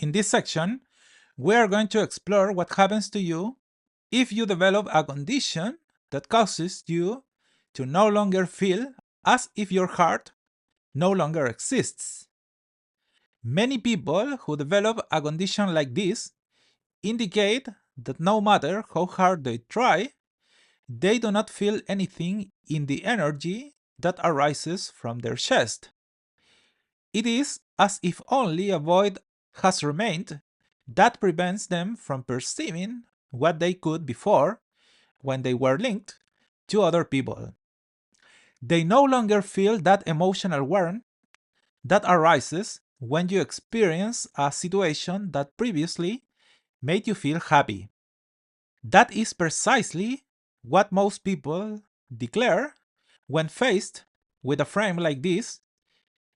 In this section, we are going to explore what happens to you if you develop a condition that causes you to no longer feel as if your heart no longer exists. Many people who develop a condition like this indicate that no matter how hard they try, they do not feel anything in the energy that arises from their chest. It is as if only a void has remained that prevents them from perceiving what they could before when they were linked to other people. They no longer feel that emotional warmth that arises when you experience a situation that previously made you feel happy. That is precisely what most people declare when faced with a frame like this,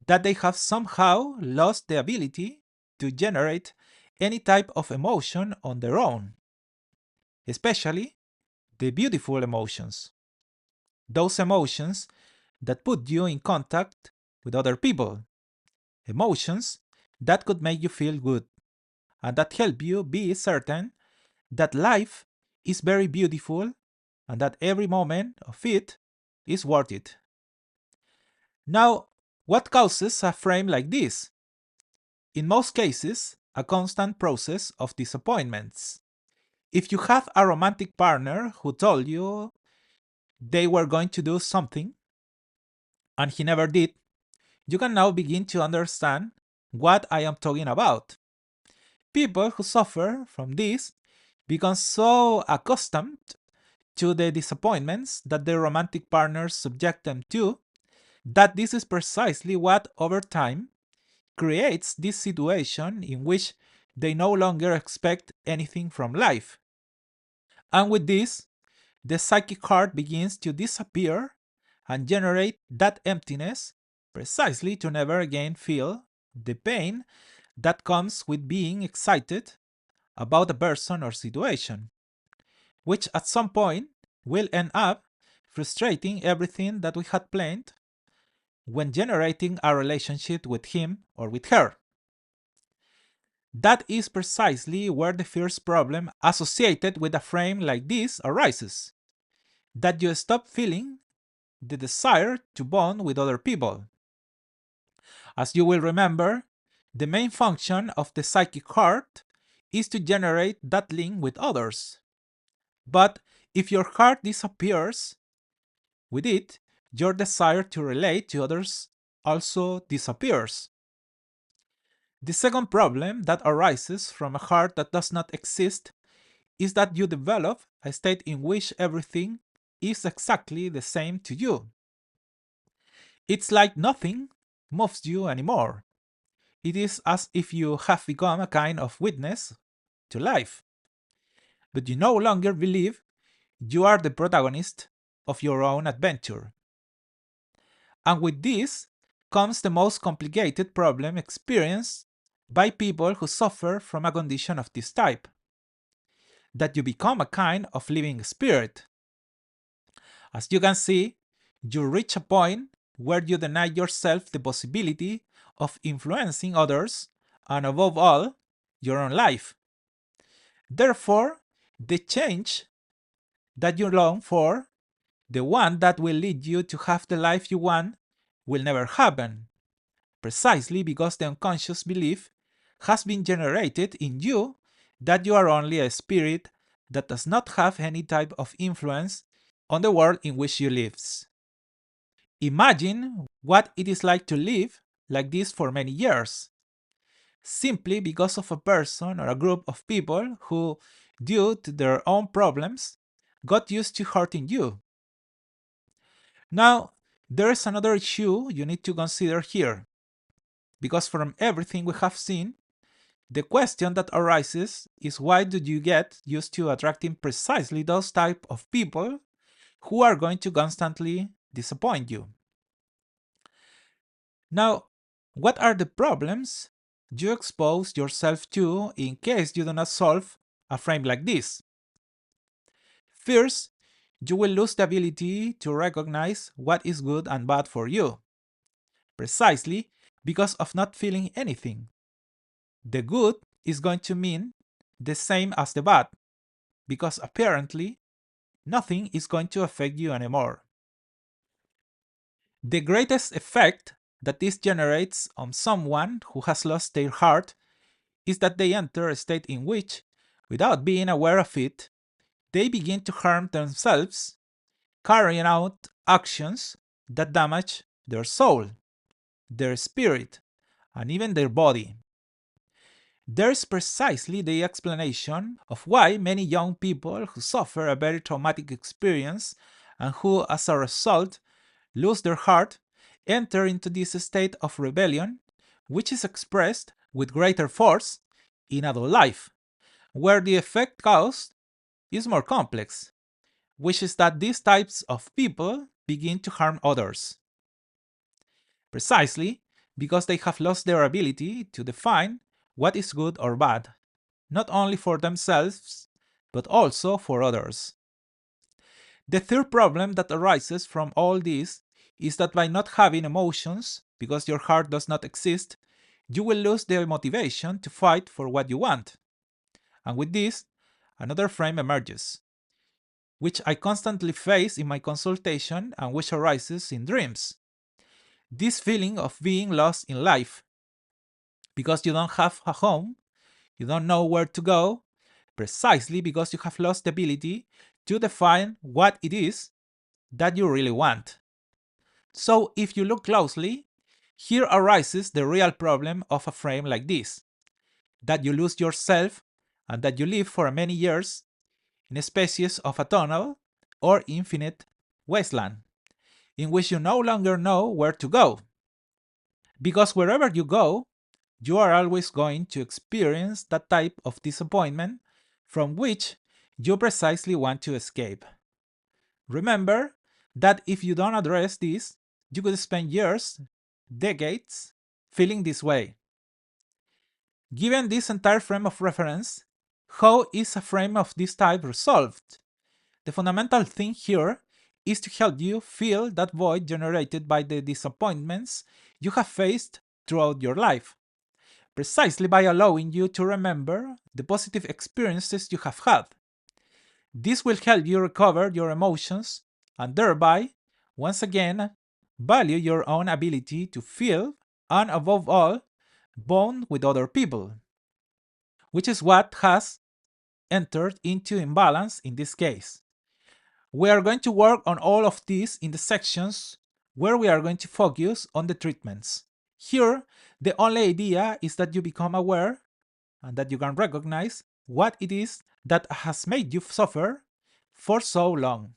that they have somehow lost the ability to generate any type of emotion on their own, especially the beautiful emotions, those emotions that put you in contact with other people, emotions that could make you feel good and that help you be certain that life is very beautiful and that every moment of it is worth it. Now, what causes a frame like this? In most cases, a constant process of disappointments. If you have a romantic partner who told you they were going to do something and he never did, you can now begin to understand what I am talking about. People who suffer from this become so accustomed to the disappointments that their romantic partners subject them to that this is precisely what, over time, creates this situation in which they no longer expect anything from life. And with this, the psychic heart begins to disappear and generate that emptiness precisely to never again feel the pain that comes with being excited about a person or situation, which at some point will end up frustrating everything that we had planned when generating a relationship with him or with her. That is precisely where the first problem associated with a frame like this arises, that you stop feeling the desire to bond with other people. As you will remember, the main function of the psychic heart is to generate that link with others. But if your heart disappears, with it, your desire to relate to others also disappears. The second problem that arises from a heart that does not exist is that you develop a state in which everything is exactly the same to you. It's like nothing moves you anymore. It is as if you have become a kind of witness to life, but you no longer believe you are the protagonist of your own adventure. And with this comes the most complicated problem experienced by people who suffer from a condition of this type, that you become a kind of living spirit. As you can see, you reach a point where you deny yourself the possibility of influencing others and, above all, your own life. Therefore, the change that you long for, the one that will lead you to have the life you want, will never happen, precisely because the unconscious belief has been generated in you that you are only a spirit that does not have any type of influence on the world in which you live. Imagine what it is like to live like this for many years, simply because of a person or a group of people who, due to their own problems, got used to hurting you. Now, there is another issue you need to consider here, because from everything we have seen, the question that arises is, why do you get used to attracting precisely those type of people who are going to constantly disappoint you? Now, what are the problems you expose yourself to in case you do not solve a frame like this? First, you will lose the ability to recognize what is good and bad for you, precisely because of not feeling anything. The good is going to mean the same as the bad, because apparently nothing is going to affect you anymore. The greatest effect that this generates on someone who has lost their heart is that they enter a state in which, without being aware of it, they begin to harm themselves, carrying out actions that damage their soul, their spirit, and even their body. There's precisely the explanation of why many young people who suffer a very traumatic experience and who, as a result, lose their heart enter into this state of rebellion, which is expressed with greater force in adult life, where the effect caused is more complex, which is that these types of people begin to harm others. Precisely because they have lost their ability to define what is good or bad, not only for themselves, but also for others. The third problem that arises from all this is that by not having emotions, because your heart does not exist, you will lose the motivation to fight for what you want. And with this, another frame emerges, which I constantly face in my consultation and which arises in dreams. This feeling of being lost in life, because you don't have a home, you don't know where to go, precisely because you have lost the ability to define what it is that you really want. So, if you look closely, here arises the real problem of a frame like this, that you lose yourself and that you live for many years in a species of a tunnel or infinite wasteland, in which you no longer know where to go. Because wherever you go, you are always going to experience that type of disappointment from which you precisely want to escape. Remember that if you don't address this, you could spend years, decades, feeling this way. Given this entire frame of reference, how is a frame of this type resolved? The fundamental thing here is to help you fill that void generated by the disappointments you have faced throughout your life, precisely by allowing you to remember the positive experiences you have had. This will help you recover your emotions and thereby, once again, value your own ability to feel and, above all, bond with other people, which is what has entered into imbalance in this case. We are going to work on all of these in the sections where we are going to focus on the treatments. Here, the only idea is that you become aware and that you can recognize what it is that has made you suffer for so long.